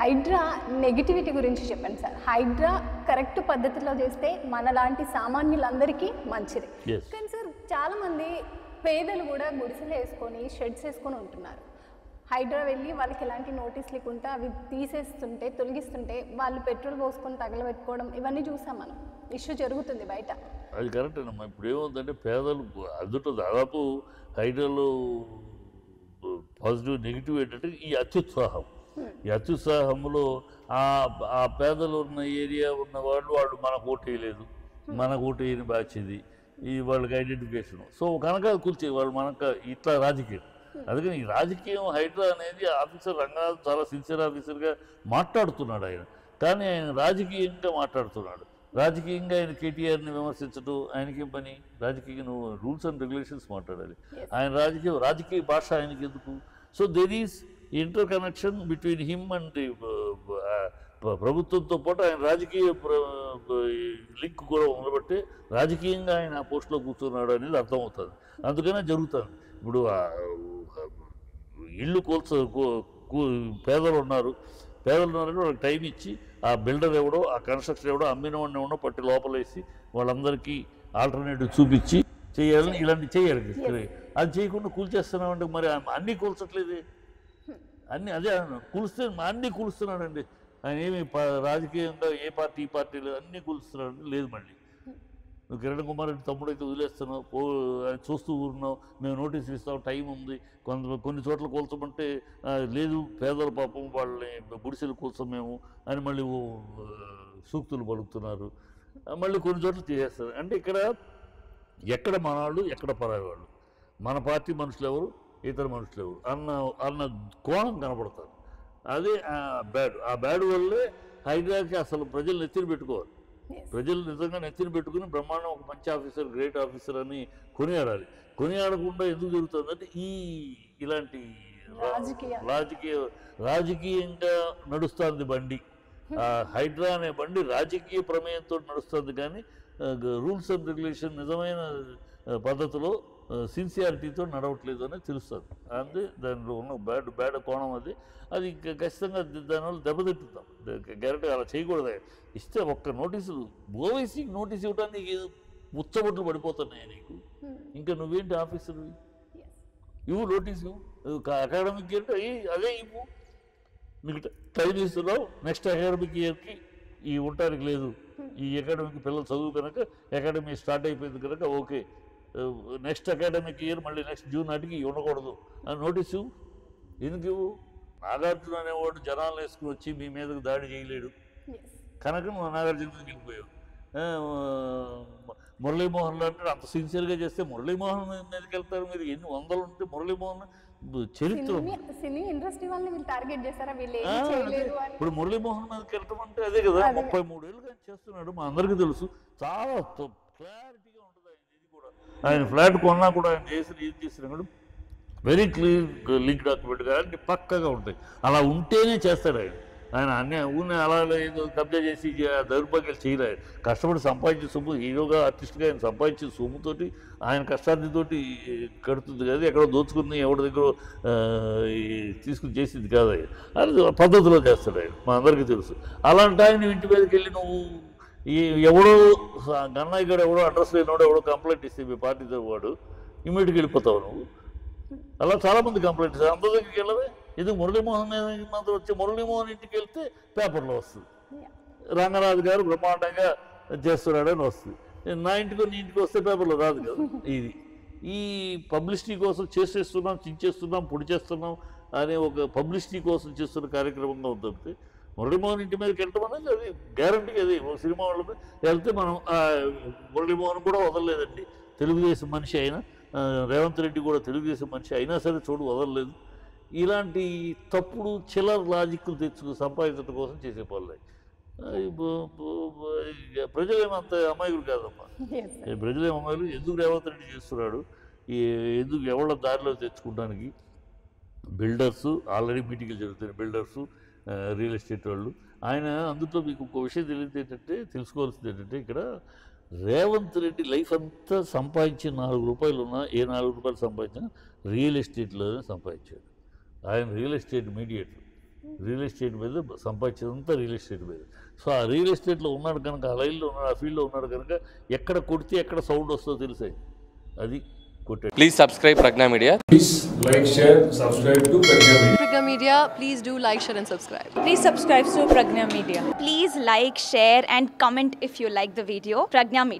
Hydraa negativity గురించి చెప్పండి sir. Hydraa correct పద్ధతిలో చేస్తే మనలాంటి సామాన్యులందరికీ మంచిది. కానీ సార్ చాలామంది పేదలు కూడా గుడిసెలు వేసుకొని షెడ్స్ వేసుకొని ఉంటున్నారు. హైడ్రా వెళ్ళి వాళ్ళకి ఎలాంటి నోటీస్ లేకుండా అవి తీసేస్తుంటే తొలగిస్తుంటే వాళ్ళు పెట్రోల్ పోసుకొని తగలబెట్టుకోవడం ఇవన్నీ చూసాం మనం. ఇష్యూ జరుగుతుంది బయట. అది కరెక్ట్ అమ్మా. ఇప్పుడు ఏమవుతుందంటే పేదలు అందులో దాదాపు హైడ్రాలో పాజిటివ్ నెగిటివ్ ఏంటంటే ఈ అత్యుత్సాహం. ఈ అత్యుత్సాహంలో ఆ పేదలు ఉన్న ఏరియా ఉన్న వాళ్ళు మనకు ఓటు వేయలేదు, మనకు ఓటు వేయని బాధ్యది ఈ వాళ్ళకి ఐడెంటిఫికేషన్. సో కనుక కూర్చే వాళ్ళు మనకు ఇట్లా రాజకీయం. అందుకని ఈ రాజకీయం హైడ్రా అనేది ఆఫీసర్ రంగనాథ్ చాలా సిన్సియర్ ఆఫీసర్గా మాట్లాడుతున్నాడు ఆయన. కానీ ఆయన రాజకీయంగా మాట్లాడుతున్నాడు. రాజకీయంగా ఆయన కేటీఆర్ని విమర్శించడం ఆయనకేం పని? రాజకీయంగా నువ్వు రూల్స్ అండ్ రెగ్యులేషన్స్ మాట్లాడాలి. ఆయన రాజకీయ భాష ఆయనకి ఎందుకు? So there is inter connection between him and ప్రభుత్వంతో పాటు ఆయన రాజకీయ లింక్ కూడా ఉండబట్టి రాజకీయంగా ఆయన ఆ పోస్టులో కూర్చున్నాడు అనేది అర్థమవుతుంది. అందుకనే జరుగుతుంది. ఇప్పుడు ఇల్లు పేదలు ఉన్నారంటే వాళ్ళకి టైం ఇచ్చి ఆ బిల్డర్ ఎవడో ఆ కన్స్ట్రక్షన్ ఎవడో అమ్మిన వాడిని ఎవడో పట్టి లోపలేసి వాళ్ళందరికీ ఆల్టర్నేటివ్ చూపించి చేయాలని ఇలాంటివి చేయాలి. అది చేయకుండా కూల్చేస్తున్నామంటే మరి అన్నీ కూల్చట్లేదే. అదే కూలుస్తే అన్నీ కూలుస్తున్నాడండి ఆయన. ఏమి రాజకీయంగా ఏ పార్టీలు అన్నీ కూలుస్తున్నాడు లేదు. మళ్ళీ నువ్వు కిరణ్ కుమార్ రెడ్డి తమ్ముడు అయితే వదిలేస్తున్నావు, ఆయన చూస్తూ ఊరున్నావు, మేము నోటీసులు ఇస్తాం, టైం ఉంది, కొన్ని చోట్ల కూల్చమంటే లేదు పేదల పాపం వాళ్ళని గుడిసెలు కూల్చాం మేము అని మళ్ళీ సూక్తులు పలుకుతున్నారు. మళ్ళీ కొన్ని చోట్ల చేసేస్తారు. అంటే ఎక్కడ మన వాళ్ళు ఎక్కడ పరాయి వాళ్ళు, మన పార్టీ మనుషులు ఎవరు ఇతర మనుషులు ఎవరు అన్న కోణం కనపడతారు. అదే ఆ బ్యాడ్ వల్లే హైడ్రాకి అసలు ప్రజలు నెత్తిన పెట్టుకోవాలి. ప్రజలు నిజంగా నెత్తిన పెట్టుకుని బ్రహ్మాండం ఒక మంచి ఆఫీసర్, గ్రేట్ ఆఫీసర్ అని కొనియాడాలి. కొనియాడకుండా ఎందుకు జరుగుతుందంటే ఇలాంటి రాజకీయంగా నడుస్తుంది బండి. హైడ్రా అనే బండి రాజకీయ ప్రమేయంతో నడుస్తుంది. కానీ రూల్స్ అండ్ రెగ్యులేషన్ నిజమైన పద్ధతిలో సిన్సియారిటీతో నడవట్లేదు అనేది తెలుస్తుంది. అంతే దానిలో ఉన్న బ్యాడ్ కోణం అది ఖచ్చితంగా దానివల్ల దెబ్బతింటున్నాం. గ్యారెంటీ అలా చేయకూడదు. ఇస్తే ఒక్క నోటీసులు ఓవైసీకి నోటీస్ ఇవ్వడానికి ఉచ్చబొట్లు పడిపోతున్నాయి నీకు. ఇంకా నువ్వేంటి ఆఫీసర్ ఇవ్వు నోటీసు. అకాడమిక్ ఇయర్కి అదే ఇవ్వు. నీకు టైం ఇస్తున్నావు, నెక్స్ట్ అకాడమిక్ ఇయర్కి ఉండటానికి లేదు. ఈ అకాడమిక్ పిల్లలు చదువు కనుక అకాడమీ స్టార్ట్ అయిపోయింది కనుక ఓకే, నెక్స్ట్ అకాడమిక్ ఇయర్ మళ్ళీ నెక్స్ట్ జూన్ నాటికి ఉండకూడదు అని నోటీసు ఎందుకు ఇవ్వు? నాగార్జున అనేవాడు జనాలు వేసుకుని వచ్చి మీ మీదకు దాడి చేయలేడు కనుక నువ్వు నాగార్జున మీదకి వెళ్ళిపోయావు. మురళీమోహన్ అంటే అంత సిన్సియర్గా చేస్తే మురళీమోహన్ మీదకి వెళ్తారు. మీరు ఎన్ని వందలు ఉంటే మురళీమోహన్ చరిత్ర ఇప్పుడు మురళీమోహన్ మీదకి వెళ్ళటం అంటే అదే కదా. 33 ఏళ్ళుగా చేస్తున్నాడు, మా అందరికీ తెలుసు. చాలా క్లారిటీగా ఉంటుంది ఆయన. ఇది కూడా ఆయన ఫ్లాట్ కొన్నా కూడా ఆయన ఏం చేసినా వెరీ క్లియర్ లింక్ డాక్యుమెంట్ కానీ పక్కగా ఉంటాయి. అలా ఉంటేనే చేస్తాడు ఆయన ఊరిని అలా ఏదో కబ్జా చేసి దౌర్భాగ్యాలు చేయలేదు. కష్టపడి సంపాదించే సొమ్ము, హీరోగా ఆర్టిస్ట్గా ఆయన సంపాదించే సొమ్ముతోటి ఆయన కష్టార్థితోటి కడుతుంది కదా. ఎక్కడో దోచుకుని ఎవరి దగ్గర తీసుకుని చేసింది కాదు. అది పద్ధతిలో చేస్తాడు ఆయన, మా అందరికీ తెలుసు. అలాంటి ఆయన ఇంటి మీదకి వెళ్ళి నువ్వు ఎవడో గన్నయ్య గారు ఎవడో అడ్రస్ లేనివాడు ఎవడో కంప్లైంట్ ఇస్తే మీ పార్టీతో వాడు ఇమీడియట్గా వెళ్ళిపోతావు నువ్వు. అలా చాలామంది కంప్లైంట్ ఇస్తారు. అందరి దగ్గరికి వెళ్ళవే. ఇది మురళీమోహన్ మాత్రం వచ్చి మురళీమోహన్ ఇంటికి వెళ్తే పేపర్లో వస్తుంది, రంగనాథ్ గారు బ్రహ్మాండంగా చేస్తున్నాడని వస్తుంది. నా ఇంటికి నీ ఇంటికి వస్తే పేపర్లో రాదు కదా. ఈ పబ్లిసిటీ కోసం చేసేస్తున్నాం, చించేస్తున్నాం, పొడి చేస్తున్నాం అనే ఒక పబ్లిసిటీ కోసం చేస్తున్న కార్యక్రమంగా ఉంటుంది. మురళీమోహన్ ఇంటి మీదకి వెళ్ళటం అనేది అది గ్యారంటీగా అది సినిమా వాళ్ళ మీద వెళ్తే మనం మురళీమోహన్ కూడా వదలలేదండి. తెలుగుదేశం మనిషి అయినా, రేవంత్ రెడ్డి కూడా తెలుగుదేశం మనిషి అయినా సరే వదలలేదు. ఇలాంటి తప్పుడు చిల్లర లాజిక్లు సంపాదించడం కోసం చేసే పనులు. ప్రజలేమంత అమాయకులు కాదమ్మా. ప్రజలేం అమాయకులు. ఎందుకు రేవంత్ రెడ్డి చేస్తున్నాడు, ఎందుకు ఎవళ్ళ దారిలో తెచ్చుకోవడానికి బిల్డర్సు ఆల్రెడీ మీటింగ్లు జరుగుతున్నాయి. బిల్డర్సు, రియల్ ఎస్టేట్ వాళ్ళు. ఆయన అందులో మీకు ఇంకో విషయం తెలుసుకోవాల్సింది ఏంటంటే ఇక్కడ రేవంత్ రెడ్డి లైఫ్ అంతా సంపాదించి 4 రూపాయలు ఉన్నా, ఏ 4 రూపాయలు సంపాదించినా రియల్ ఎస్టేట్లోనే సంపాదించాడు. ఆయన real estate mediator. Real estate మీద సంపాదించేదంతా రియల్ ఎస్టేట్ మీద. సో ఆ రియల్ ఎస్టేట్లో ఉన్నాడు కనుక, ఆ లైన్లో ఉన్నాడు, ఆ ఫీల్డ్లో ఉన్నాడు కనుక ఎక్కడ కొడితే ఎక్కడ సౌండ్ వస్తుందో తెలిసాయి. అది కొట్టాడు. Please subscribe Pragna Media. Please like, share, subscribe to Pragna Media. Pragna Media, please do like, share and subscribe. Please subscribe to Pragna Media. Please like, share and comment if you like the video. Pragna Media.